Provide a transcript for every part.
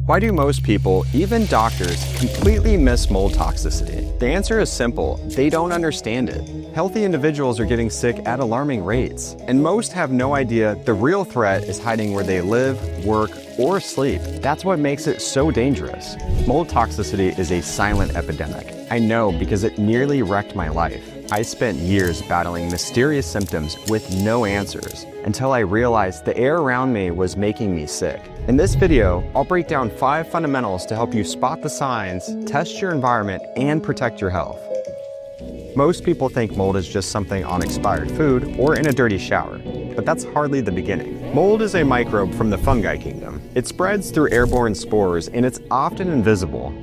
Why do most people, even doctors, completely miss mold toxicity? The answer is simple: they don't understand it. Healthy individuals are getting sick at alarming rates, and most have no idea the real threat is hiding where they live, work, or sleep. That's what makes it so dangerous. Mold toxicity is a silent epidemic. I know because it nearly wrecked my life. I spent years battling mysterious symptoms with no answers until I realized the air around me was making me sick. In this video, I'll break down 5 fundamentals to help you spot the signs, test your environment, and protect your health. Most people think mold is just something on expired food or in a dirty shower, but that's hardly the beginning. Mold is a microbe from the fungi kingdom. It spreads through airborne spores and it's often invisible.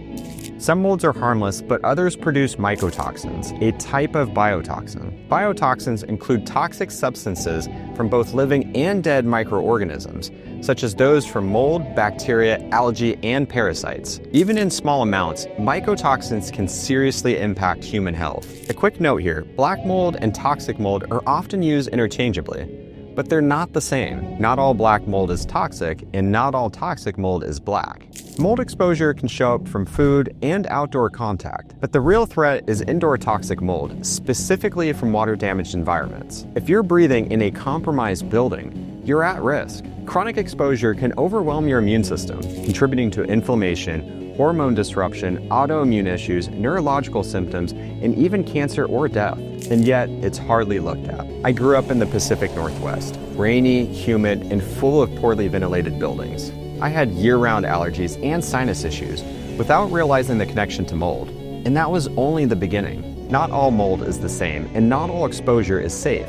Some molds are harmless, but others produce mycotoxins, a type of biotoxin. Biotoxins include toxic substances from both living and dead microorganisms, such as those from mold, bacteria, algae, and parasites. Even in small amounts, mycotoxins can seriously impact human health. A quick note here: black mold and toxic mold are often used interchangeably, but they're not the same. Not all black mold is toxic, and not all toxic mold is black. Mold exposure can show up from food and outdoor contact, but the real threat is indoor toxic mold, specifically from water-damaged environments. If you're breathing in a compromised building, you're at risk. Chronic exposure can overwhelm your immune system, contributing to inflammation, hormone disruption, autoimmune issues, neurological symptoms, and even cancer or death. And yet, it's hardly looked at. I grew up in the Pacific Northwest, rainy, humid, and full of poorly ventilated buildings. I had year-round allergies and sinus issues without realizing the connection to mold. And that was only the beginning. Not all mold is the same, and not all exposure is safe.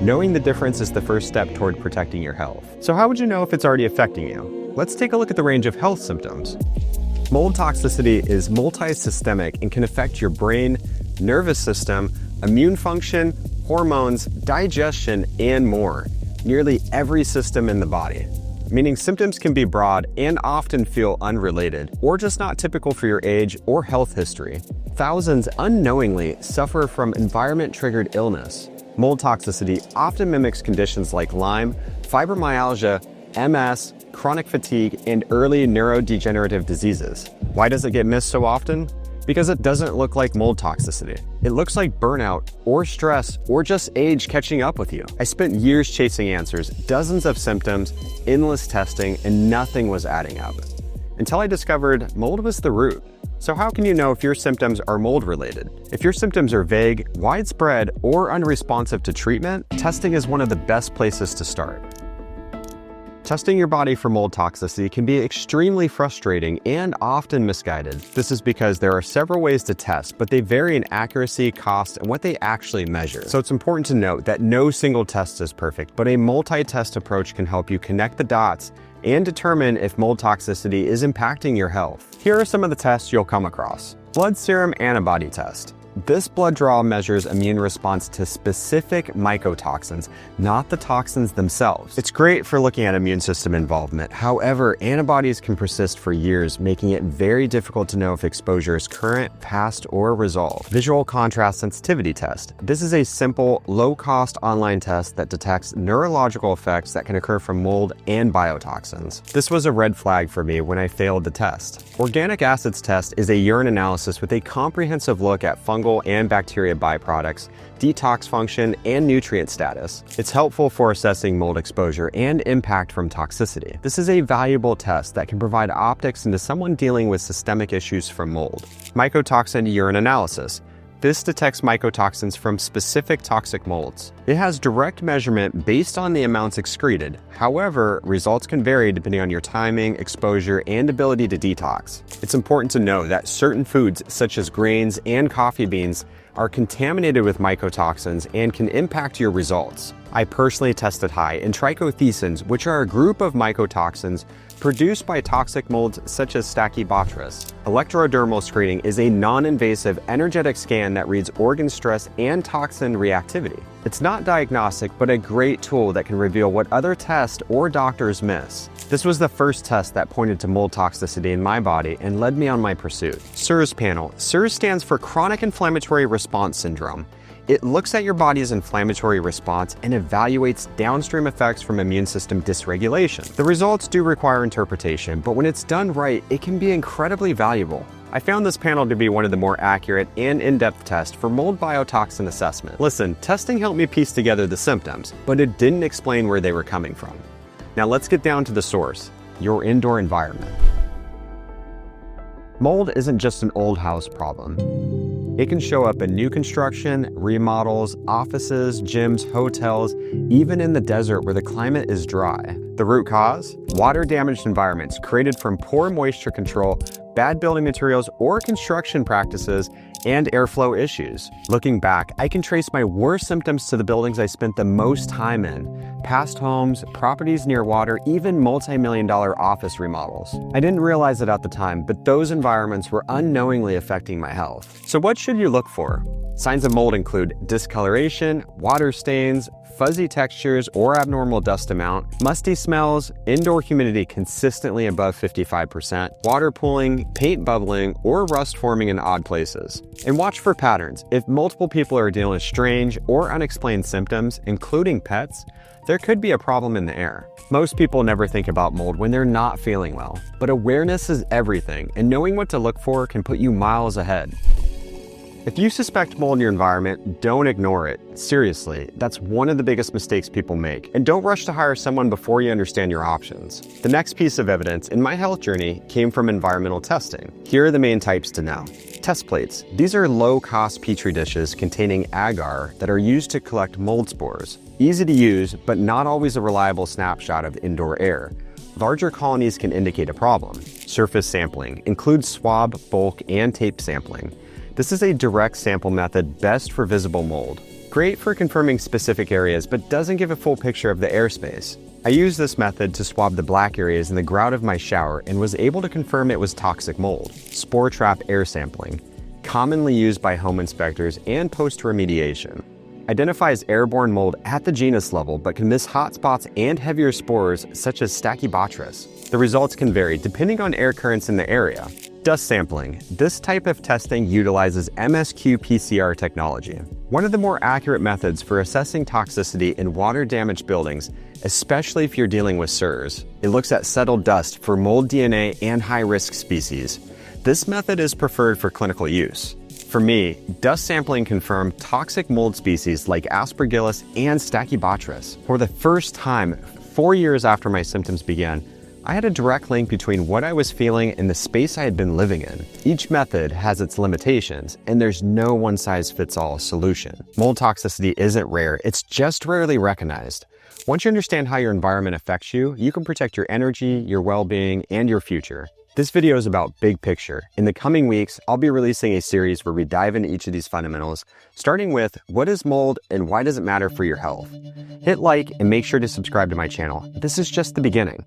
Knowing the difference is the first step toward protecting your health. So how would you know if it's already affecting you? Let's take a look at the range of health symptoms. Mold toxicity is multi-systemic and can affect your brain, nervous system, immune function, hormones, digestion, and more. Nearly every system in the body. Meaning symptoms can be broad and often feel unrelated, or just not typical for your age or health history. Thousands unknowingly suffer from environment-triggered illness. Mold toxicity often mimics conditions like Lyme, fibromyalgia, MS, chronic fatigue, and early neurodegenerative diseases. Why does it get missed so often? Because it doesn't look like mold toxicity. It looks like burnout or stress or just age catching up with you. I spent years chasing answers, dozens of symptoms, endless testing, and nothing was adding up. Until I discovered mold was the root. So how can you know if your symptoms are mold related? If your symptoms are vague, widespread, or unresponsive to treatment, testing is one of the best places to start. Testing your body for mold toxicity can be extremely frustrating and often misguided. This is because there are several ways to test, but they vary in accuracy, cost, and what they actually measure. So it's important to note that no single test is perfect, but a multi-test approach can help you connect the dots and determine if mold toxicity is impacting your health. Here are some of the tests you'll come across. Blood serum antibody test. This blood draw measures immune response to specific mycotoxins, not the toxins themselves. It's great for looking at immune system involvement. However, antibodies can persist for years, making it very difficult to know if exposure is current, past, or resolved. Visual contrast sensitivity test. This is a simple, low-cost online test that detects neurological effects that can occur from mold and biotoxins. This was a red flag for me when I failed the test. Organic acids test is a urine analysis with a comprehensive look at fungal and bacteria byproducts, detox function, and nutrient status. It's helpful for assessing mold exposure and impact from toxicity. This is a valuable test that can provide optics into someone dealing with systemic issues from mold. Mycotoxin urine analysis. This detects mycotoxins from specific toxic molds. It has direct measurement based on the amounts excreted. However, results can vary depending on your timing, exposure, and ability to detox. It's important to know that certain foods, such as grains and coffee beans, are contaminated with mycotoxins and can impact your results. I personally tested high in trichotheceans, which are a group of mycotoxins produced by toxic molds such as Stachybotrys. Electrodermal screening is a non-invasive, energetic scan that reads organ stress and toxin reactivity. It's not diagnostic, but a great tool that can reveal what other tests or doctors miss. This was the first test that pointed to mold toxicity in my body and led me on my pursuit. CIRS panel. CIRS stands for Chronic Inflammatory Response Syndrome. It looks at your body's inflammatory response and evaluates downstream effects from immune system dysregulation. The results do require interpretation, but when it's done right, it can be incredibly valuable. I found this panel to be one of the more accurate and in-depth tests for mold biotoxin assessment. Listen, testing helped me piece together the symptoms, but it didn't explain where they were coming from. Now let's get down to the source, your indoor environment. Mold isn't just an old house problem. It can show up in new construction, remodels, offices, gyms, hotels, even in the desert where the climate is dry. The root cause? Water-damaged environments created from poor moisture control, bad building materials, or construction practices, and airflow issues. Looking back, I can trace my worst symptoms to the buildings I spent the most time in. Past homes, properties near water, even multi-million-dollar office remodels. I didn't realize it at the time, but those environments were unknowingly affecting my health. So what should you look for? Signs of mold include discoloration, water stains, fuzzy textures or abnormal dust amount, musty smells, indoor humidity consistently above 55%, water pooling, paint bubbling, or rust forming in odd places. And watch for patterns. If multiple people are dealing with strange or unexplained symptoms, including pets, there could be a problem in the air. Most people never think about mold when they're not feeling well, but awareness is everything, and knowing what to look for can put you miles ahead. If you suspect mold in your environment, don't ignore it. Seriously, that's one of the biggest mistakes people make. And don't rush to hire someone before you understand your options. The next piece of evidence in my health journey came from environmental testing. Here are the main types to know. Test plates. These are low-cost petri dishes containing agar that are used to collect mold spores. Easy to use, but not always a reliable snapshot of indoor air. Larger colonies can indicate a problem. Surface sampling includes swab, bulk, and tape sampling. This is a direct sample method best for visible mold. Great for confirming specific areas, but doesn't give a full picture of the airspace. I used this method to swab the black areas in the grout of my shower and was able to confirm it was toxic mold. Spore trap air sampling, commonly used by home inspectors and post-remediation. Identifies airborne mold at the genus level, but can miss hotspots and heavier spores such as Stachybotrys. The results can vary depending on air currents in the area. Dust sampling. This type of testing utilizes MSQ PCR technology. One of the more accurate methods for assessing toxicity in water-damaged buildings, especially if you're dealing with CERS. It looks at settled dust for mold DNA and high-risk species. This method is preferred for clinical use. For me, dust sampling confirmed toxic mold species like Aspergillus and Stachybotrys. For the first time, 4 years after my symptoms began, I had a direct link between what I was feeling and the space I had been living in. Each method has its limitations, and there's no one-size-fits-all solution. Mold toxicity isn't rare, it's just rarely recognized. Once you understand how your environment affects you, you can protect your energy, your well-being, and your future. This video is about big picture. In the coming weeks, I'll be releasing a series where we dive into each of these fundamentals, starting with what is mold and why does it matter for your health? Hit like and make sure to subscribe to my channel. This is just the beginning.